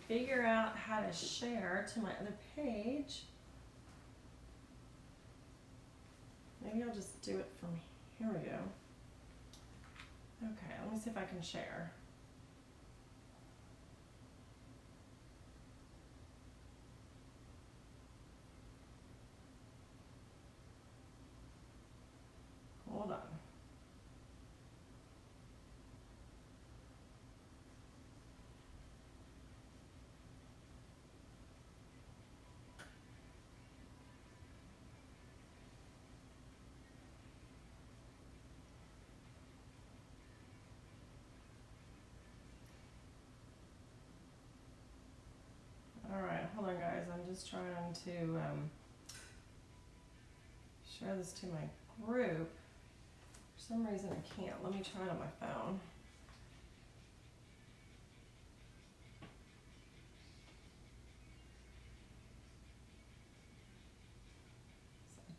figure out how to share to my other page. Maybe I'll just do it from here. We go. Okay, let me see if I can share. Hold on. Alright, hold on guys, I'm just trying to share this to my group. For some reason I can't. Let me try it on my phone.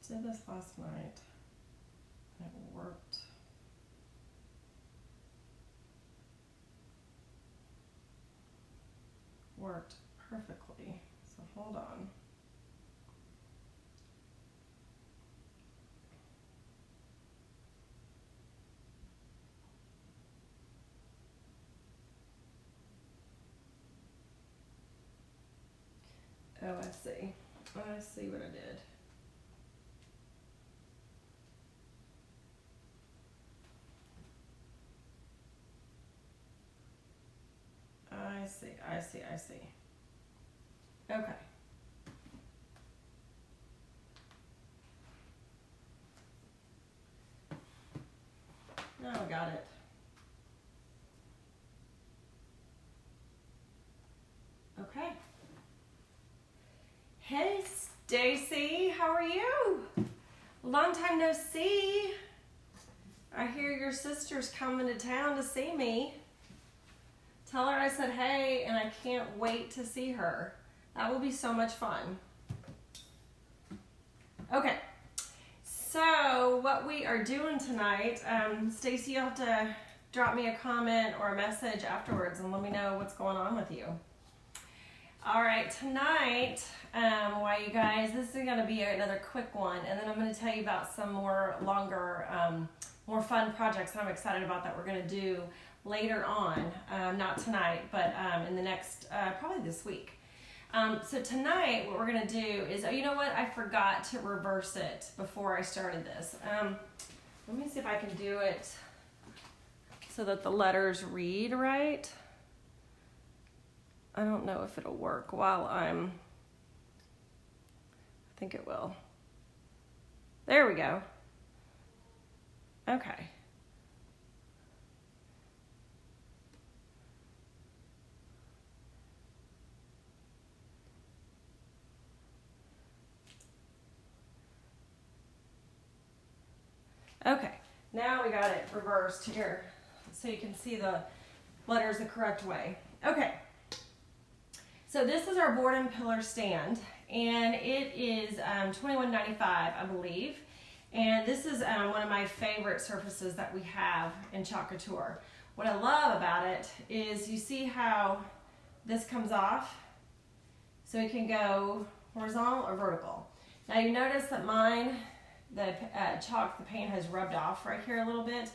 So I did this last night and it worked. Worked perfectly. So hold on. Oh, I see. I see what I did. I see. Okay. Now I got it. Okay. Hey, Stacy, how are you? Long time no see. I hear your sister's coming to town to see me. Tell her I said hey, and I can't wait to see her. That will be so much fun. Okay, so what we are doing tonight, Stacy, you'll have to drop me a comment or a message afterwards and let me know what's going on with you. All right, tonight, why you guys, this is gonna be another quick one, and then I'm gonna tell you about some more longer, more fun projects that I'm excited about that we're gonna do later on, not tonight, but in the next, probably this week. So tonight, what we're gonna do is, oh, you know what? I forgot to reverse it before I started this. Let me see if I can do it so that the letters read right. I don't know if it'll work while I think it will. There we go. Okay. Okay, now we got it reversed here so you can see the letters the correct way. Okay, so this is our board and pillar stand, and it is $21.95, I believe. And this is one of my favorite surfaces that we have in Couture. What I love about it is you see how this comes off, so it can go horizontal or vertical. Now you notice that mine, the chalk, the paint has rubbed off right here a little bit.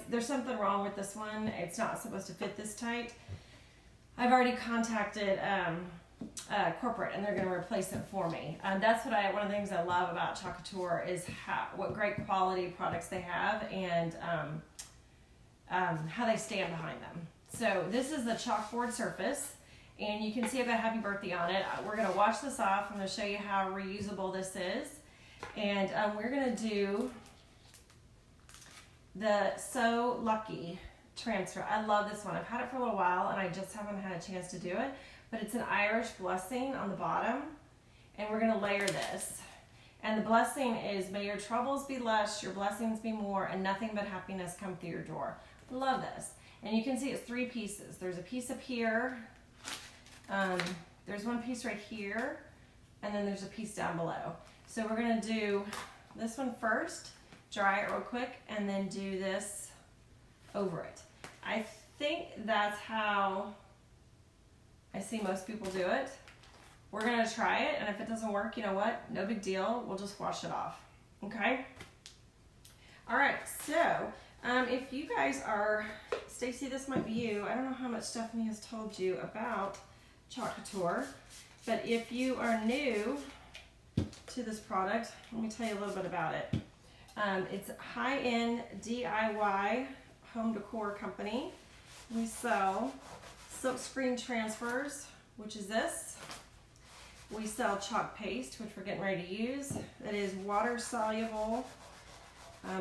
There's something wrong with this one. It's not supposed to fit this tight. I've already contacted corporate, and they're going to replace it for me. That's what one of the things I love about Couture is what great quality products they have, and how they stand behind them. So this is the chalkboard surface, and you can see I've got happy birthday on it. We're going to wash this off. I'm going to show you how reusable this is. And we're going to do the So Lucky transfer. I love this one. I've had it for a little while and I just haven't had a chance to do it. But it's an Irish blessing on the bottom. And we're going to layer this. And the blessing is, may your troubles be less, your blessings be more, and nothing but happiness come through your door. Love this. And you can see it's 3 pieces. There's a piece up here. There's one piece right here. And then there's a piece down below. So we're going to do this one first, dry it real quick, and then do this over it. I think that's how I see most people do it. We're gonna try it, and if it doesn't work, you know what? No big deal. We'll just wash it off, okay? All right, so if you guys are, Stacy, this might be you. I don't know how much Stephanie has told you about Couture, but if you are new to this product, let me tell you a little bit about it. It's a high-end DIY home decor company. We sell silk screen transfers, which is this. We sell chalk paste, which we're getting ready to use. That is water soluble,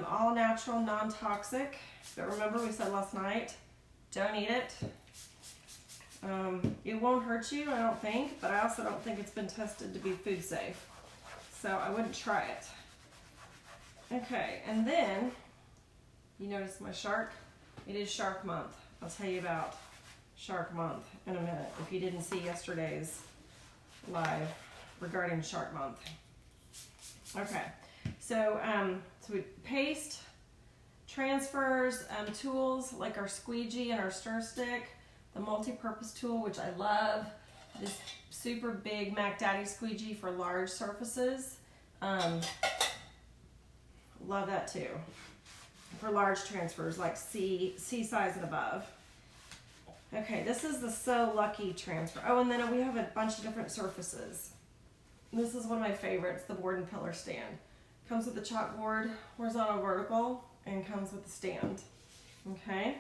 all natural, non-toxic. But remember, we said last night, don't eat it. It won't hurt you, I don't think, but I also don't think it's been tested to be food safe. So I wouldn't try it. Okay, and then, you notice my shark? It is Shark Month. I'll tell you about Shark Month in a minute if you didn't see yesterday's live regarding Shark Month. Okay, so we paste, transfers, tools like our squeegee and our stir stick, the multi-purpose tool, which I love, this super big Mac Daddy squeegee for large surfaces. Love that too. For large transfers like C size and above. Okay, this is the So Lucky transfer. Oh, and then we have a bunch of different surfaces. This is one of my favorites, the board and pillar stand. Comes with the chalkboard, horizontal, vertical, and comes with the stand. Okay.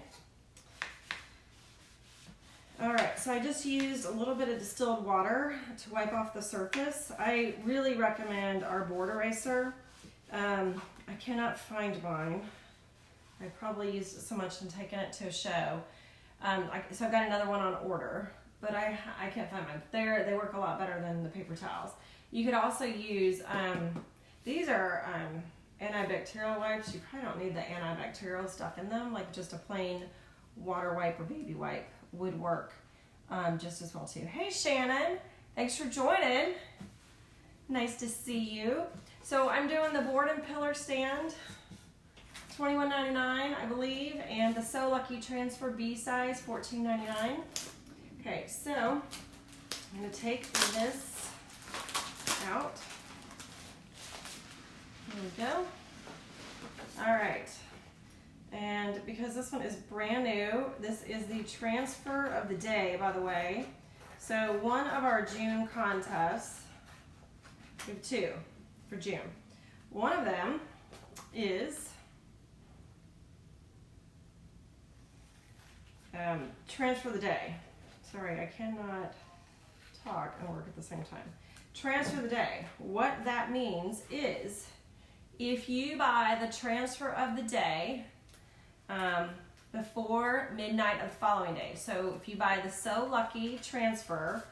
All right, so I just used a little bit of distilled water to wipe off the surface. I really recommend our board eraser. I cannot find mine. I probably used it so much and taken it to a show. So I've got another one on order, but I can't find mine. They work a lot better than the paper towels. You could also use, these are antibacterial wipes. You probably don't need the antibacterial stuff in them, like just a plain water wipe or baby wipe would work just as well too. Hey Shannon, thanks for joining. Nice to see you. So I'm doing the board and pillar stand, $21.99 I believe, and the So Lucky Transfer B size, $14.99. Okay, so I'm going to take this out. There we go. All right, and because this one is brand new, this is the transfer of the day, by the way. So one of our June contests, we have two for June. One of them is transfer the day. Sorry, I cannot talk and work at the same time. Transfer the day. What that means is if you buy the transfer of the day before midnight of the following day. So if you buy the So Lucky transfer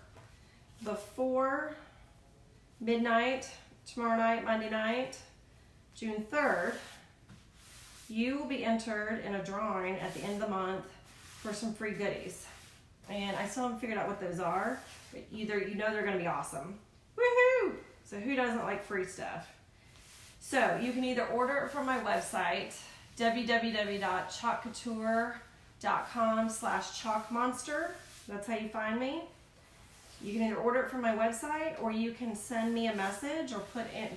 before midnight, tomorrow night, Monday night, June 3rd, you will be entered in a drawing at the end of the month for some free goodies. And I still haven't figured out what those are, but either you know they're gonna be awesome. Woohoo! So who doesn't like free stuff? So you can either order it from my website, www.chalkcouture.com/chalkmonster. That's how you find me. You can either order it from my website, or you can send me a message or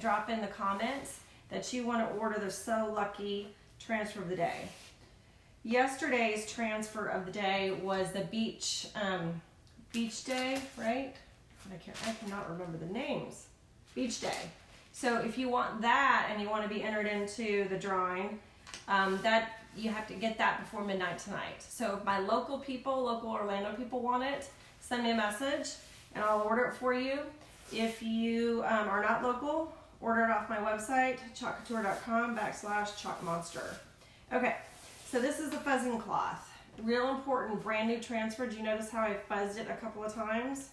drop in the comments that you want to order the So Lucky transfer of the day. Yesterday's transfer of the day was the beach day, right? I cannot remember the names. Beach day. So if you want that and you want to be entered into the drawing, that you have to get that before midnight tonight. So if my local Orlando people want it, send me a message and I'll order it for you. If you are not local, order it off my website, chalkcouture.com/chalkmonster. Okay, so this is the fuzzing cloth. Real important, brand new transfer. Do you notice how I fuzzed it a couple of times?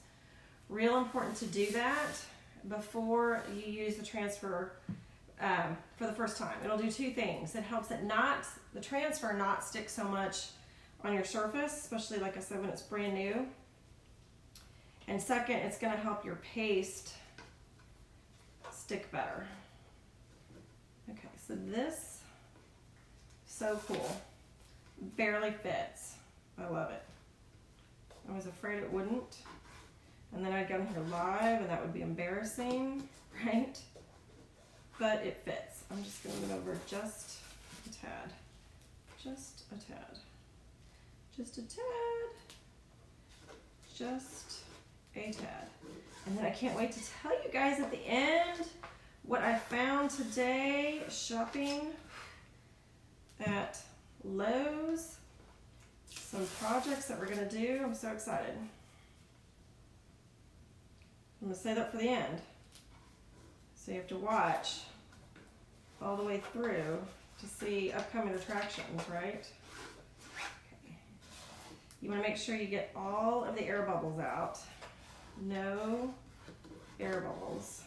Real important to do that before you use the transfer for the first time. It'll do two things. It helps it the transfer not stick so much on your surface, especially like I said when it's brand new. And second, it's going to help your paste stick better. Okay, so this, so cool. Barely fits. I love it. I was afraid it wouldn't. And then I'd go in here live and that would be embarrassing, right? But it fits. I'm just gonna move over just a tad. Just a tad. Just a tad. Just a tad. And then I can't wait to tell you guys at the end what I found today shopping at Lowe's. Some projects that we're gonna do. I'm so excited. I'm gonna say that for the end. So you have to watch all the way through to see upcoming attractions, right? Okay. You wanna make sure you get all of the air bubbles out. No air bubbles.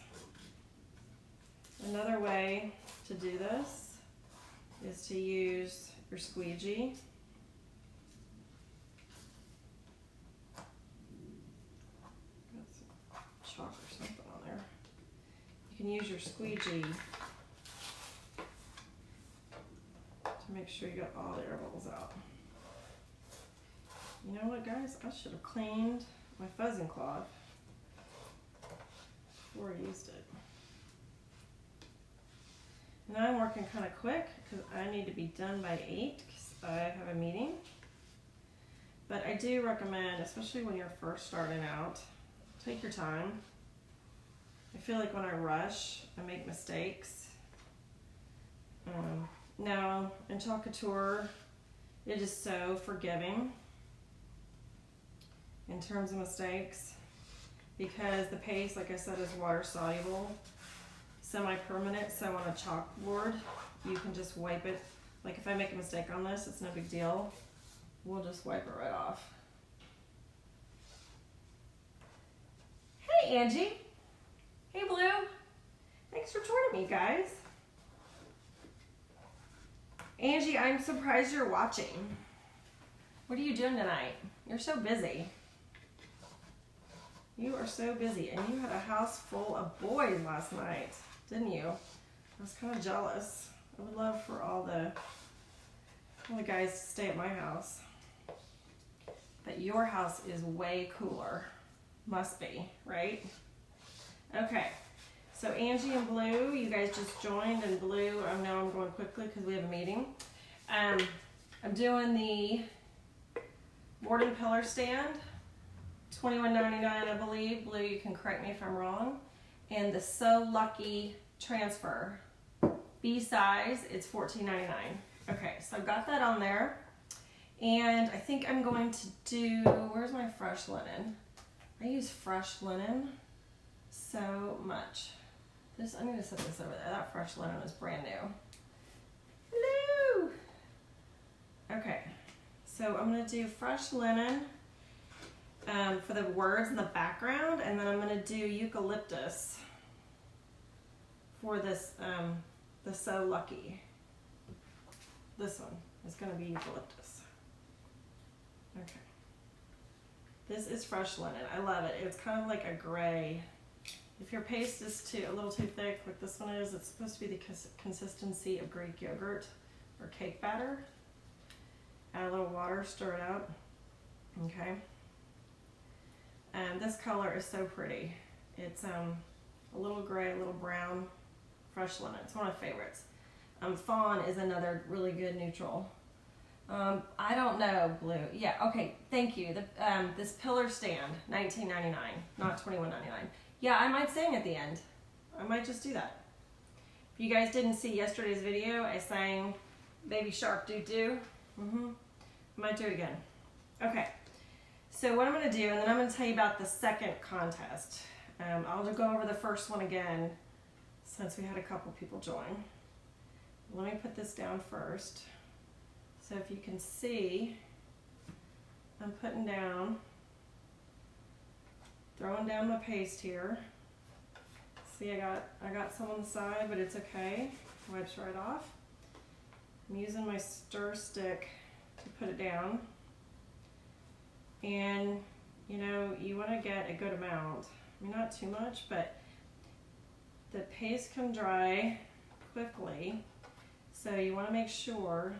Another way to do this is to use your squeegee. Got some chalk or something on there. You can use your squeegee to make sure you got all the air bubbles out. You know what, guys? I should have cleaned my fuzzing cloth before I used it. Now I'm working kind of quick because I need to be done by 8 because I have a meeting. But I do recommend, especially when you're first starting out, take your time. I feel like when I rush, I make mistakes. Now, in Couture, it is so forgiving in terms of mistakes because the paste, like I said, is water soluble. Semi-permanent, so on a chalkboard you can just wipe it. Like if I make a mistake on this, it's no big deal. We'll just wipe it right off. Hey Angie. Hey Blue. Thanks for joining me, guys. Angie, I'm surprised you're watching. What are you doing tonight? You're so busy. You are so busy, and you had a house full of boys last night, didn't you? I was kind of jealous. I would love for all the guys to stay at my house. But your house is way cooler. Must be, right? Okay, so Angie and Blue, you guys just joined, and Blue, I know I'm going quickly because we have a meeting. I'm doing the board and pillar stand, $21.99, I believe. Blue, you can correct me if I'm wrong. And the So Lucky transfer, B size, it's $14.99. Okay, so I've got that on there. And I think I'm going to do, where's my fresh linen? I use fresh linen so much. I need to set this over there. That fresh linen is brand new. Hello! Okay, so I'm gonna do fresh linen for the words in the background, and then I'm gonna do eucalyptus for this, the So Lucky. This one is gonna be eucalyptus. Okay. This is fresh linen. I love it. It's kind of like a gray. If your paste is a little too thick, like this one is, it's supposed to be the consistency of Greek yogurt or cake batter. Add a little water, stir it out. Okay. And this color is so pretty. It's a little gray, a little brown, fresh linen. It's one of my favorites. Fawn is another really good neutral. I don't know, Blue. Yeah, okay, thank you. This pillar stand, $19.99, not $21.99. Yeah, I might sing at the end. I might just do that. If you guys didn't see yesterday's video, I sang Baby Shark Doo Doo. I might do it again. Okay, so what I'm gonna do, and then I'm gonna tell you about the second contest. I'll just go over the first one again since we had a couple people join. Let me put this down first. So if you can see, I'm putting down, throwing down my paste here. See, I got some on the side, but it's okay. Wipes right off. I'm using my stir stick to put it down. And you know, you want to get a good amount. I mean, not too much, but the paste can dry quickly. So you want to make sure,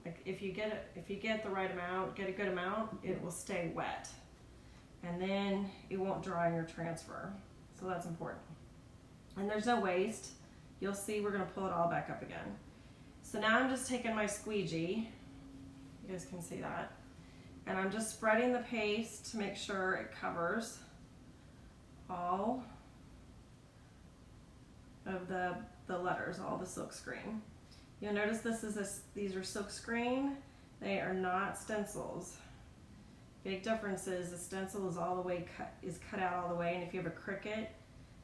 like if you get the right amount, get a good amount, it will stay wet. and then it won't dry in your transfer. So that's important. And there's no waste. You'll see we're gonna pull it all back up again. So now I'm just taking my squeegee, you guys can see that, and I'm just spreading the paste to make sure it covers all of the letters, all the silk screen. You'll notice these are silk screen. They are not stencils. Big difference is the stencil is all the way cut out all the way, and if you have a Cricut,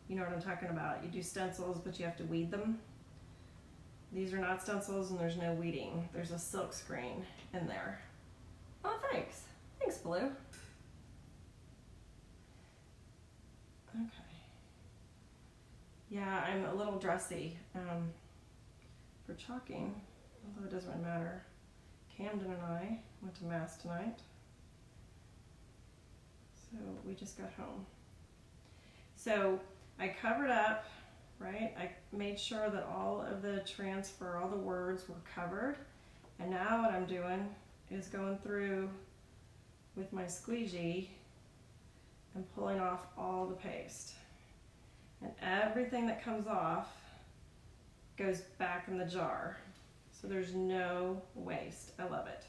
you know what I'm talking about. You do stencils, but you have to weed them. These are not stencils, and there's no weeding. There's a silk screen in there. Oh, thanks. Thanks, Blue. Okay. Yeah, I'm a little dressy for chalking, although it doesn't really matter. Camden and I went to Mass tonight, so we just got home. So I covered up, right? I made sure that all of the transfer, all the words were covered, and now what I'm doing is going through with my squeegee and pulling off all the paste. And everything that comes off goes back in the jar. So there's no waste. I love it.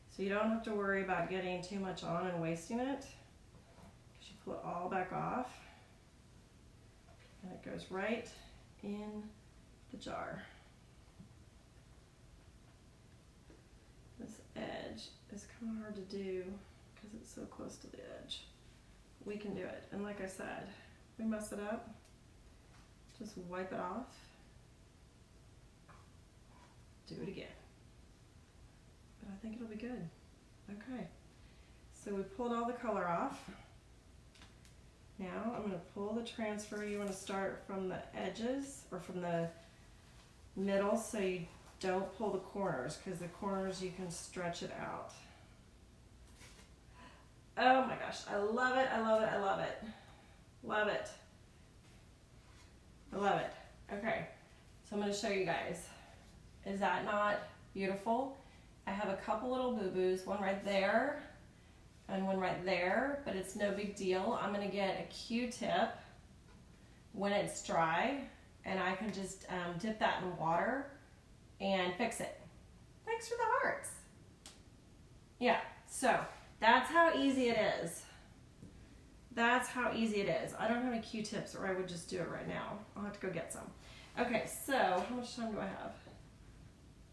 So you don't have to worry about getting too much on and wasting it, because you pull it all back off and it goes right in the jar. This edge is kind of hard to do because it's so close to the edge. We can do it. And like I said, if we mess it up, just wipe it off. Do it again. But I think it'll be good. Okay. So we pulled all the color off. Now I'm going to pull the transfer. You want to start from the edges or from the middle, so you don't pull the corners, because the corners you can stretch it out. Oh my gosh, I love it, I love it, I love it. Love it. I love it. Okay, so I'm going to show you guys. Is that not beautiful? I have a couple little boo-boos, one right there and one right there, but it's no big deal. I'm going to get a Q-tip when it's dry, and I can just dip that in water and fix it. Thanks for the hearts. Yeah, so that's how easy it is. That's how easy it is. I don't have any Q-tips, or I would just do it right now. I'll have to go get some. Okay, so how much time do I have?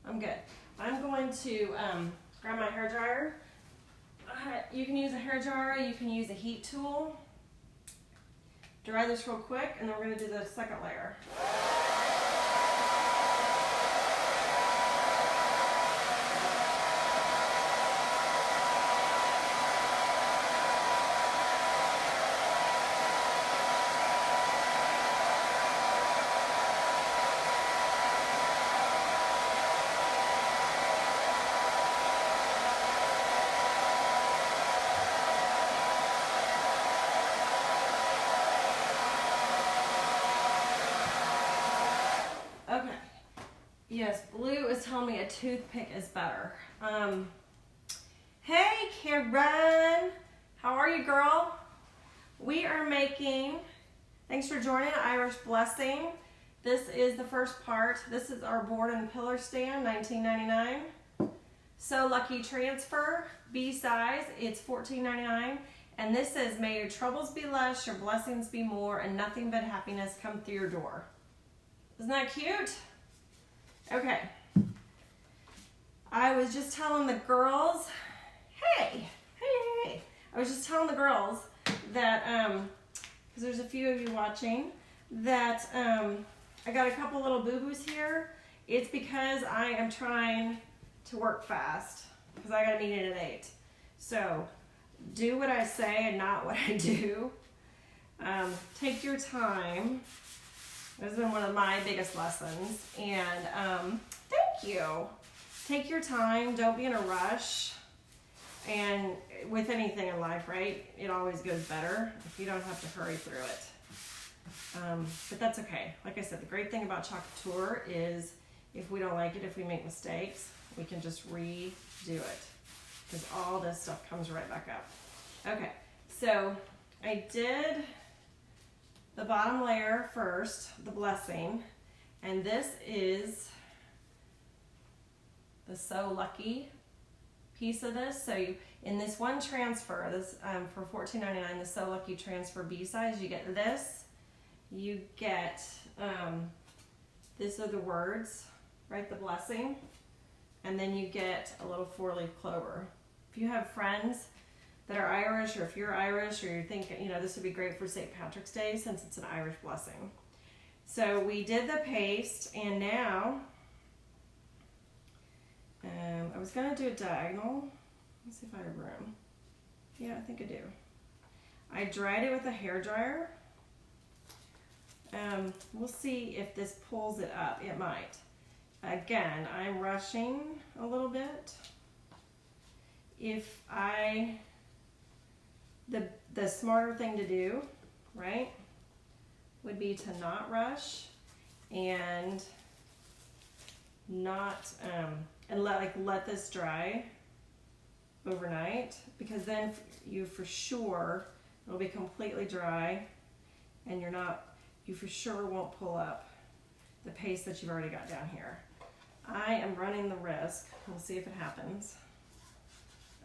I'm good. I'm going to grab my hair dryer. You can use a hair dryer, you can use a heat tool. Dry this real quick, and then we're going to do the second layer. Yes, Blue is telling me a toothpick is better. Hey, Karen. How are you, girl? We are making, thanks for joining, Irish Blessing. This is the first part. This is our board and pillar stand, $19.99. So Lucky Transfer, B size, it's $14.99. And this says, may your troubles be less, your blessings be more, and nothing but happiness come through your door. Isn't that cute? Okay, I was just telling the girls, hey, I was just telling the girls that, because there's a few of you watching, that I got a couple little boo-boos here. It's because I am trying to work fast, because I got a meeting at 8. So do what I say and not what I do. Take your time. This has been one of my biggest lessons, and thank you. Take your time, don't be in a rush, and with anything in life, right, it always goes better if you don't have to hurry through it. But that's okay. Like I said, the great thing about Couture is if we don't like it, if we make mistakes, we can just redo it, because all this stuff comes right back up. Okay, So I did the bottom layer first, the blessing, and this is the So Lucky piece of this. So you, in this one transfer, this for $14.99, the So Lucky transfer B size, you get this. You get, these are the words, right, the blessing, and then you get a little 4-leaf clover. If you have friends that are Irish, or if you're Irish, or you think, you know, this would be great for St. Patrick's Day since it's an Irish blessing. So we did the paste, and now, I was gonna do a diagonal. Let's see if I have room. Yeah, I think I do. I dried it with a hair dryer. We'll see if this pulls it up. It might. Again, I'm rushing a little bit. If the smarter thing to do, right, would be to not rush and not and let this dry overnight, because then you for sure it'll be completely dry, and you for sure won't pull up the paste that you've already got down here. I am running the risk, we'll see if it happens,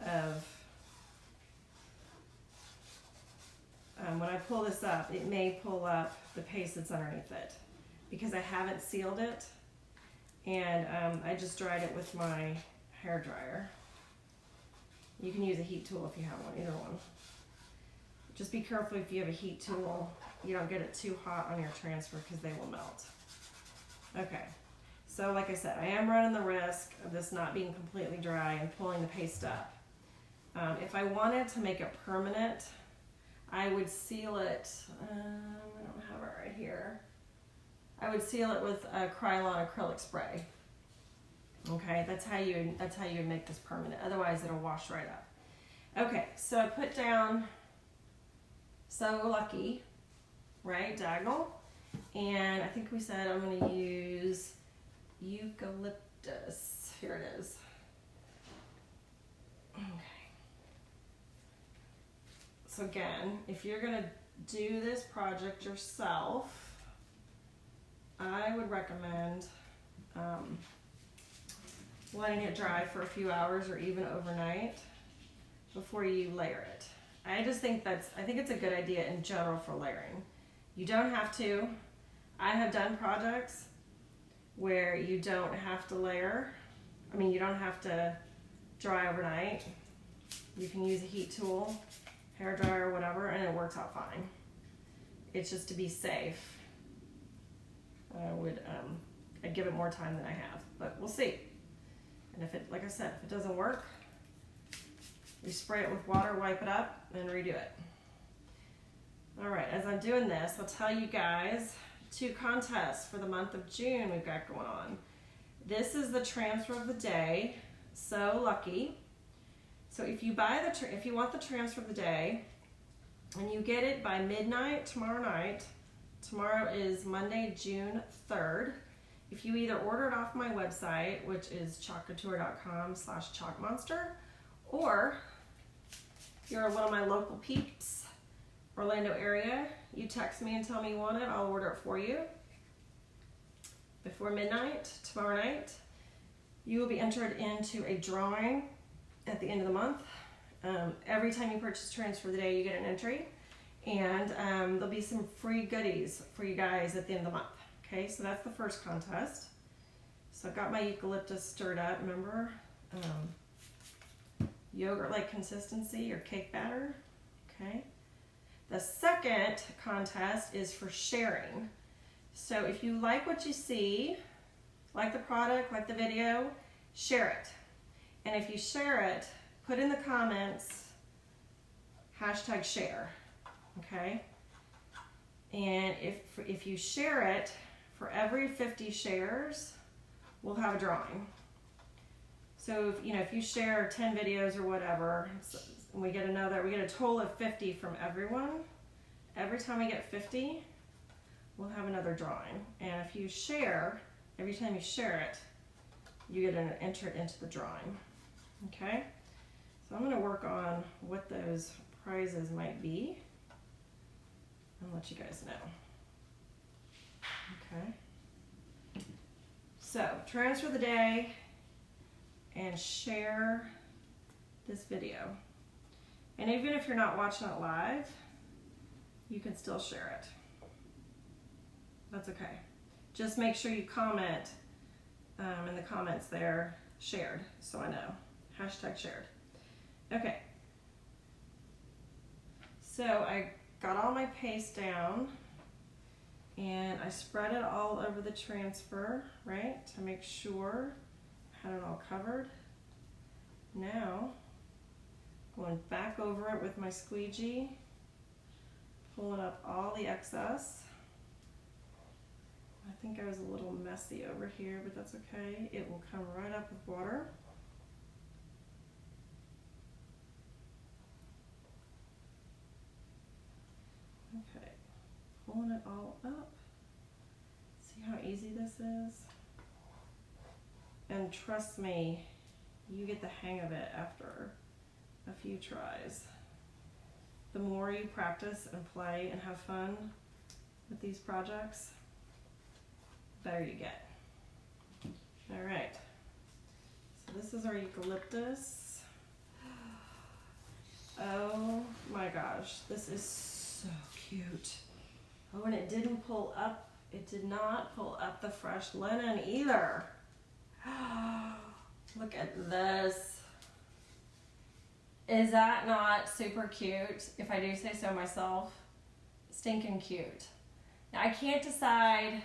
of when I pull this up, it may pull up the paste that's underneath it, because I haven't sealed it, and I just dried it with my hair dryer. You can use a heat tool if you have one, either one. Just be careful if you have a heat tool, you don't get it too hot on your transfer, because they will melt. Okay, so like I said, I am running the risk of this not being completely dry and pulling the paste up. If I wanted to make it permanent, I would seal it, I don't have it right here. I would seal it with a Krylon acrylic spray. Okay, that's how you would make this permanent. Otherwise, it'll wash right up. Okay, so I put down So Lucky, right, diagonal, and I think we said I'm going to use eucalyptus. Here it is. Okay. So again, if you're going to do this project yourself, I would recommend letting it dry for a few hours or even overnight before you layer it. I just think I think it's a good idea in general for layering. You don't have to. I have done projects where you don't have to layer. I mean, you don't have to dry overnight. You can use a heat tool, hair dryer, whatever, and it works out fine. It's just to be safe. I'd give it more time than I have, but we'll see. And if it, like I said, if it doesn't work, you spray it with water, wipe it up, and redo it. All right, as I'm doing this, I'll tell you guys 2 contests for the month of June we've got going on. This is the transfer of the day, So Lucky. So if you if you want the transfer of the day, and you get it by midnight tomorrow night, tomorrow is Monday, June 3rd. If you either order it off my website, which is chalkcouture.com/chalkmonster, or you're one of my local peeps, Orlando area, you text me and tell me you want it, I'll order it for you. Before midnight tomorrow night, you will be entered into a drawing at the end of the month. Every time you purchase transfer of the day, you get an entry, and there'll be some free goodies for you guys at the end of the month. Okay, so that's the first contest. So I've got my eucalyptus stirred up, remember? Yogurt-like consistency or cake batter, okay? The second contest is for sharing. So if you like what you see, like the product, like the video, share it. And if you share it, put in the comments, #share, okay? And if you share it, for every 50 shares, we'll have a drawing. So if you share 10 videos or whatever, we get a total of 50 from everyone. Every time we get 50, we'll have another drawing. And if you share, every time you share it, you get entered into the drawing. Okay? So I'm going to work on what those prizes might be. I'll let you guys know. Okay. So transfer the day and share this video. And even if you're not watching it live, you can still share it. That's okay. Just make sure you comment in the comments there, shared, so I know. Hashtag shared. Okay. So I got all my paste down and I spread it all over the transfer, right, to make sure I had it all covered. Now, going back over it with my squeegee, pulling up all the excess. I think I was a little messy over here, but that's okay. It will come right up with water. Okay, pulling it all up. See how easy this is? And trust me, you get the hang of it after a few tries. The more you practice and play and have fun with these projects, the better you get. All right, so this is our eucalyptus. Oh my gosh, this is so cute. Oh, and it didn't pull up, it did not pull up the fresh linen either. Look at this. Is that not super cute? If I do say so myself, stinking cute. Now I can't decide,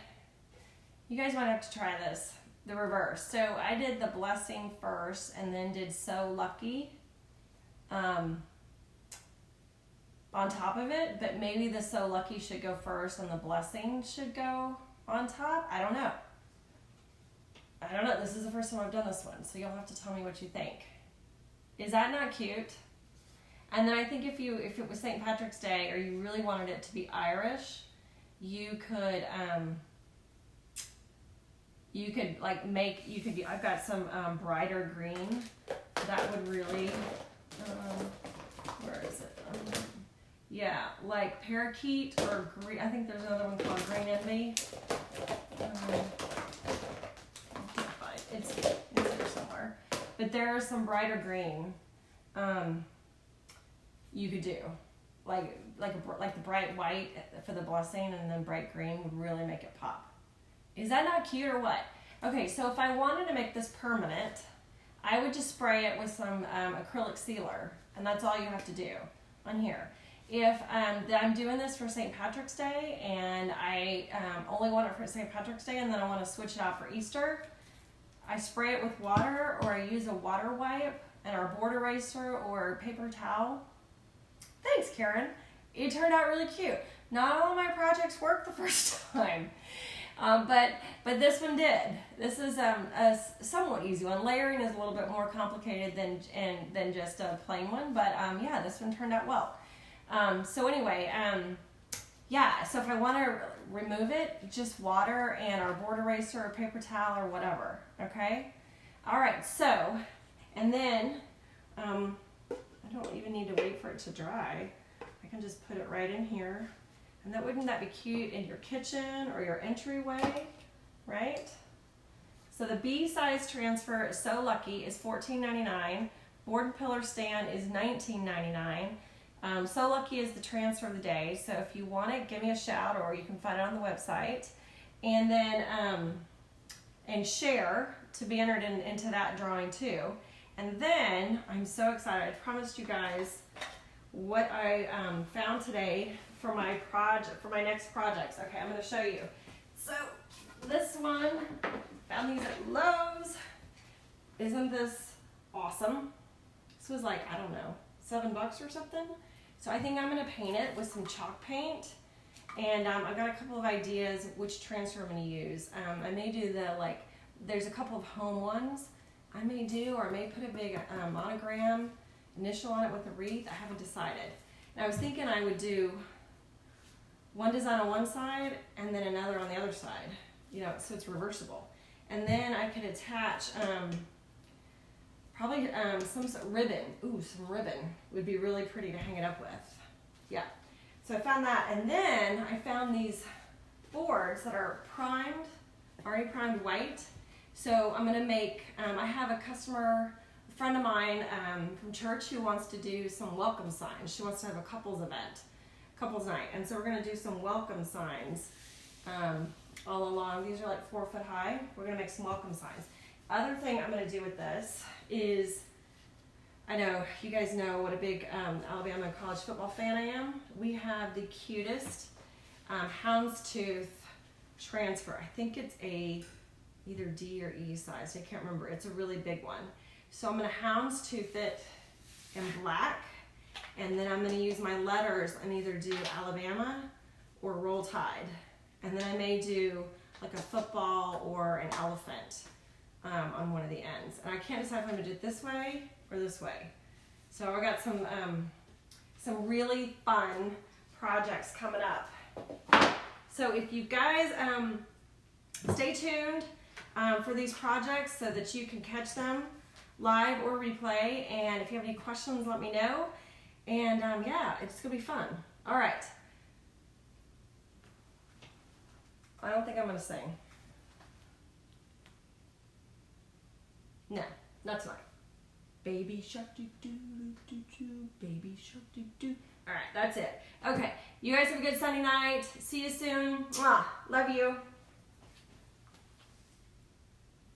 you guys might have to try this, the reverse. So I did the blessing first and then did So Lucky on top of it, but maybe the So Lucky should go first and the blessing should go on top. I don't know. I don't know. This is the first time I've done this one, so you'll have to tell me what you think. Is that not cute? And then I think if it was St. Patrick's Day or you really wanted it to be Irish, you could I've got some brighter green that would really where is it? Yeah, like parakeet or green. I think there's another one called Green Envy. It's here somewhere. But there are some brighter green you could do. Like the bright white for the blessing and then bright green would really make it pop. Is that not cute or what? Okay, so if I wanted to make this permanent, I would just spray it with some acrylic sealer, and that's all you have to do on here. If I'm doing this for St. Patrick's Day and I only want it for St. Patrick's Day and then I want to switch it out for Easter, I spray it with water or I use a water wipe and our board eraser or paper towel. Thanks, Karen. It turned out really cute. Not all of my projects worked the first time, but this one did. This is a somewhat easy one. Layering is a little bit more complicated than just a plain one, but yeah, this one turned out well. So anyway, yeah, so if I want to remove it, just water and our board eraser or paper towel or whatever, okay? All right, so, and then, I don't even need to wait for it to dry. I can just put it right in here. And wouldn't that be cute in your kitchen or your entryway, right? So the B size transfer is So Lucky is $14.99. Board and pillar stand is $19.99. So Lucky is the transfer of the day. So if you want it, give me a shout or you can find it on the website. And then, and share to be entered into that drawing too. And then, I'm so excited. I promised you guys what I found today for my project, for my next projects. Okay, I'm going to show you. So this one, found these at Lowe's. Isn't this awesome? This was like, I don't know, $7 or something. So I think I'm going to paint it with some chalk paint. And I've got a couple of ideas which transfer I'm going to use. I may do there's a couple of home ones I may do, or I may put a big monogram initial on it with a wreath. I haven't decided. And I was thinking I would do one design on one side and then another on the other side, you know, so it's reversible. And then I could attach Probably some ribbon. Ooh, some ribbon would be really pretty to hang it up with. Yeah. So I found that, and then I found these boards that are primed, already primed white. So I'm gonna make, I have a friend of mine from church who wants to do some welcome signs. She wants to have a couples event, couples night. And so we're gonna do some welcome signs all along. These are like 4 foot high. We're gonna make some welcome signs. Other thing I'm gonna do with this is, I know you guys know what a big Alabama college football fan I am. We have the cutest houndstooth transfer. I think it's a either D or E size. I can't remember. It's a really big one. So I'm going to houndstooth it in black, and then I'm going to use my letters and either do Alabama or Roll Tide. And then I may do like a football or an elephant on one of the ends. And I can't decide if I'm going to do it this way or this way. So I got some really fun projects coming up. So if you guys stay tuned for these projects so that you can catch them live or replay, and if you have any questions, let me know. And yeah, it's gonna be fun. All right. I don't think I'm gonna sing. No, not tonight. Baby shark doo doo doo doo, baby shark doo doo. All right, that's it. Okay, you guys have a good Sunday night. See you soon. Mwah. Love you.